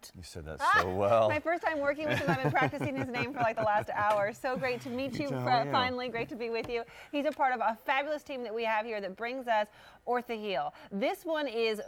out. You said that so well. My first time working with him. I've been practicing his name for like the last hour. So great to meet you, finally. Great to be with you. He's a part of a fabulous team that we have here that brings us Orthaheel. This one is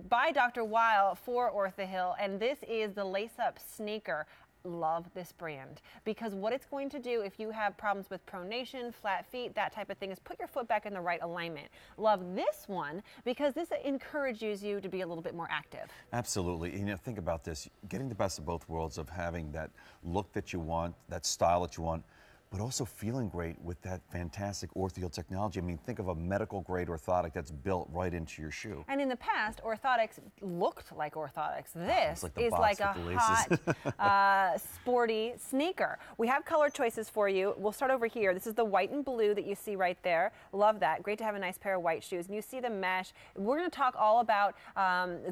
by Dr. Weil for Orthaheel, and this is the lace-up sneaker. Love this brand because what it's going to do if you have problems with pronation, flat feet, that type of thing, is put your foot back in the right alignment. Love this one because this encourages you to be a little bit more active. Absolutely. You know, think about this, getting the best of both worlds of having that look that you want, that style that you want, but also feeling great with that fantastic Orthaheel technology. I mean, think of a medical grade orthotic that's built right into your shoe. And in the past, orthotics looked like orthotics. This like is like a hot, sporty sneaker. We have color choices for you. We'll start over here. This is the white and blue that you see right there. Love that. Great to have a nice pair of white shoes. And you see the mesh. We're going to talk all about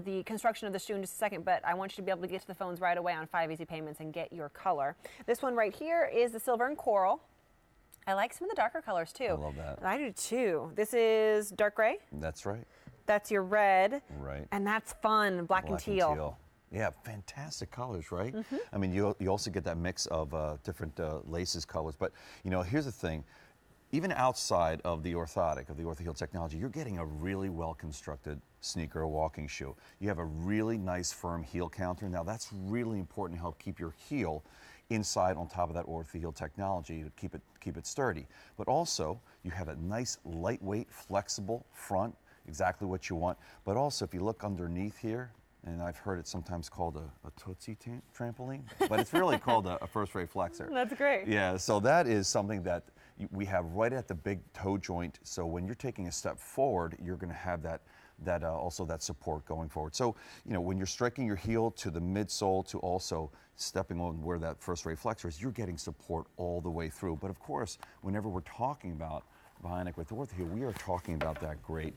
the construction of the shoe in just a second, but I want you to be able to get to the phones right away on 5 easy payments and get your color. This one right here is the silver and coral. I like some of the darker colors too. I love that. I do too. This is dark gray. That's right. That's your red. Right. And that's fun, black and teal. Yeah, fantastic colors, right? I mean, you also get that mix of different laces colors. But, you know, here's the thing. Even outside of the orthotic, of the Orthaheel technology, you're getting a really well-constructed sneaker, a walking shoe. You have a really nice, firm heel counter. Now, that's really important to help keep your heel inside on top of that Orthaheel technology to keep it sturdy. But also, you have a nice, lightweight, flexible front, exactly what you want. But also, if you look underneath here, and I've heard it sometimes called a Tootsie trampoline, but it's really called a first-rate flexor. That's great. Yeah, so that is something that we have right at the big toe joint. So when you're taking a step forward, you're going to have that also that support going forward. So, you know, when you're striking your heel to the midsole to also stepping on where that first-rate flexor is, you're getting support all the way through. But of course, whenever we're talking about Bionic with Orthaheel, we are talking about that great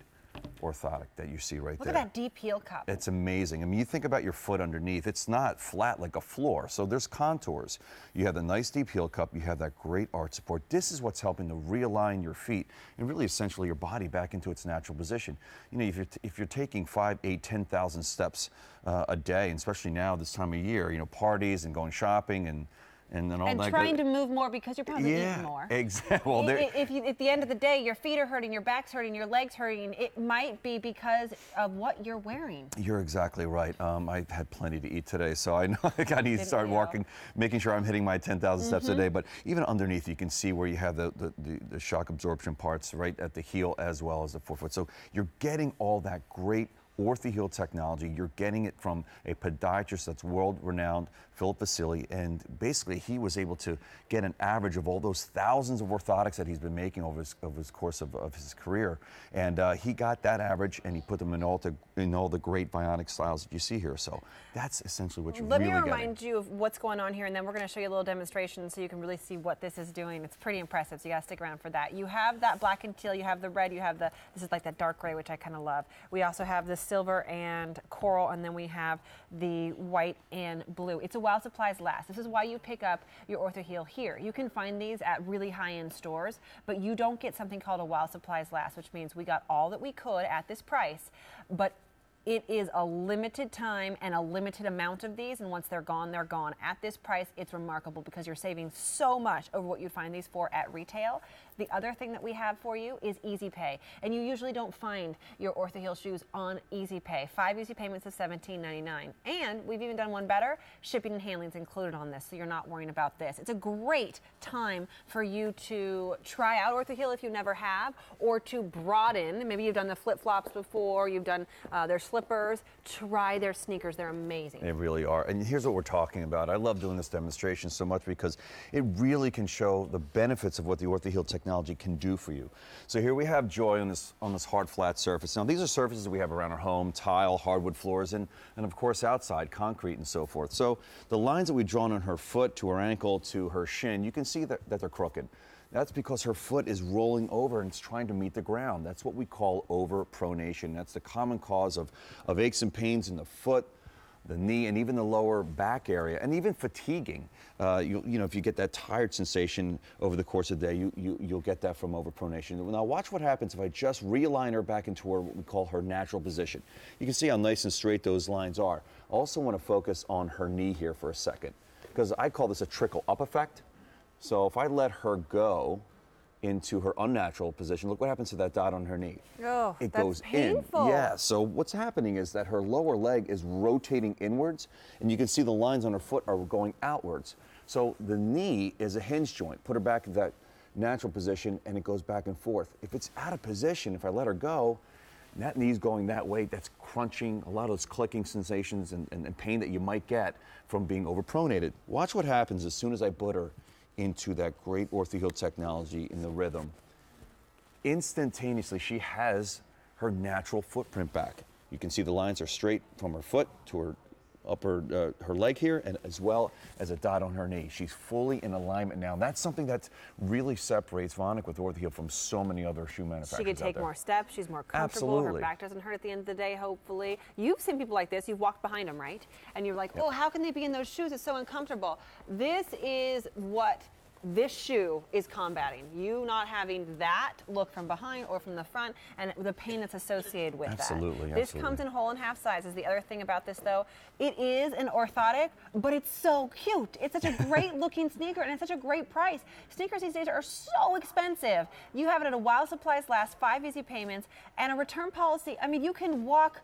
orthotic that you see right there. Look at that deep heel cup. It's amazing. I mean, you think about your foot underneath, it's not flat like a floor, so there's contours. You have the nice deep heel cup, you have that great arch support. This is what's helping to realign your feet and really essentially your body back into its natural position. You know, if you're taking 5, 8, 10,000 steps a day, and especially now this time of year, you know, parties and going shopping and then all and that. Trying to move more because you're probably eating more. Exactly. Well, if you, at the end of the day, your feet are hurting, your back's hurting, your legs hurting, it might be because of what you're wearing. You're exactly right. I had plenty to eat today, so I know I need to start walking, making sure I'm hitting my 10,000 steps a day. But even underneath, you can see where you have the shock absorption parts right at the heel as well as the forefoot. So you're getting all that great Orthaheel technology. You're getting it from a podiatrist that's world-renowned, Philip Vasili, and basically he was able to get an average of all those thousands of orthotics that he's been making over his course of his career, and he got that average and he put them in all the great bionic styles that you see here. So that's essentially what you're really getting. Let me remind you of what's going on here, and then we're going to show you a little demonstration so you can really see what this is doing. It's pretty impressive, so you got to stick around for that. You have that black and teal, you have the red, you have this is like that dark gray, which I kind of love. We also have the silver and coral, and then we have the white and blue. It's a Weil supplies last. This is why you pick up your Orthaheel here. You can find these at really high-end stores, but you don't get something called a Weil supplies last, which means we got all that we could at this price, but it is a limited time and a limited amount of these, and once they're gone, they're gone. At this price, it's remarkable because you're saving so much over what you find these for at retail. The other thing that we have for you is Easy Pay, and you usually don't find your Orthaheel shoes on Easy Pay. 5 easy payments of $17.99, and we've even done one better. Shipping and handling is included on this, so you're not worrying about this. It's a great time for you to try out Orthaheel if you never have, or to broaden. Maybe you've done the flip-flops before, you've done their slippers. Try their sneakers. They're amazing. They really are. And here's what we're talking about. I love doing this demonstration so much because it really can show the benefits of what the Orthaheel technology can do for you. So here we have Joy on this hard, flat surface. Now, these are surfaces that we have around our home, tile, hardwood floors, and of course outside, concrete and so forth. So the lines that we've drawn on her foot to her ankle to her shin, you can see that they're crooked. That's because her foot is rolling over and it's trying to meet the ground. That's what we call overpronation. That's the common cause of aches and pains in the foot, the knee, and even the lower back area, and even fatiguing. You know, if you get that tired sensation over the course of the day, you'll get that from overpronation. Now watch what happens if I just realign her back into her, what we call her natural position. You can see how nice and straight those lines are. Also want to focus on her knee here for a second, because I call this a trickle up effect. So if I let her go into her unnatural position, look what happens to that dot on her knee. Oh, it that's goes painful. in. Yeah, so what's happening is that her lower leg is rotating inwards, and you can see the lines on her foot are going outwards. So the knee is a hinge joint. Put her back in that natural position, and it goes back and forth. If it's out of position, if I let her go, that knee's going that way, that's crunching, a lot of those clicking sensations and pain that you might get from being overpronated. Watch what happens as soon as I put her into that great Orthaheel technology in the rhythm. Instantaneously, she has her natural footprint back. You can see the lines are straight from her foot to her upper, her leg here, and as well as a dot on her knee. She's fully in alignment now. That's something that really separates Vonnegut with Orthaheel from so many other shoe manufacturers. She could take more steps. She's more comfortable. Absolutely. Her back doesn't hurt at the end of the day, hopefully. You've seen people like this. You've walked behind them, right? And you're like, Yep. oh, how can they be in those shoes? It's so uncomfortable. This is what this shoe is combating. You not having that look from behind or from the front, and the pain that's associated with Absolutely, that. This absolutely. comes in whole and half sizes. The other thing about this, though, it is an orthotic, but it's so cute. It's such a great looking sneaker, and it's such a great price. Sneakers these days are so expensive. You have it at a while supplies last, 5 easy payments, and a return policy. I mean, you can walk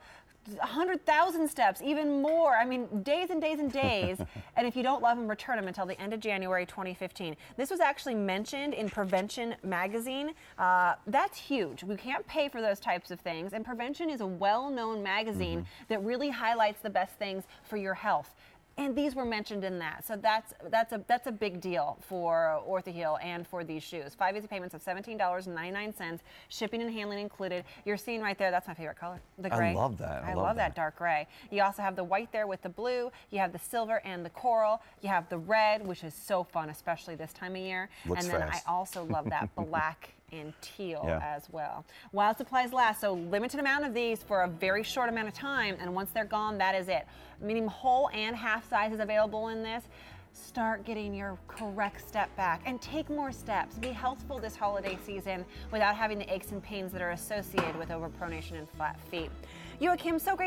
100,000 steps, even more. I mean, days and days and days. And if you don't love them, return them until the end of January 2015. This was actually mentioned in Prevention magazine. That's huge. We can't pay for those types of things. And Prevention is a well-known magazine that really highlights the best things for your health. And these were mentioned in that. So that's a big deal for Orthaheel and for these shoes. 5 easy payments of $17.99, shipping and handling included. You're seeing right there, that's my favorite color, the gray. I love that. I love that dark gray. You also have the white there with the blue. You have the silver and the coral. You have the red, which is so fun, especially this time of year. Looks and then fast. I also love that black and teal Yeah. as well. While supplies last, so limited amount of these for a very short amount of time, and once they're gone, that is it. Meaning whole and half sizes available in this. Start getting your correct step back and take more steps. Be healthful this holiday season without having the aches and pains that are associated with overpronation and flat feet. Joachim, so great.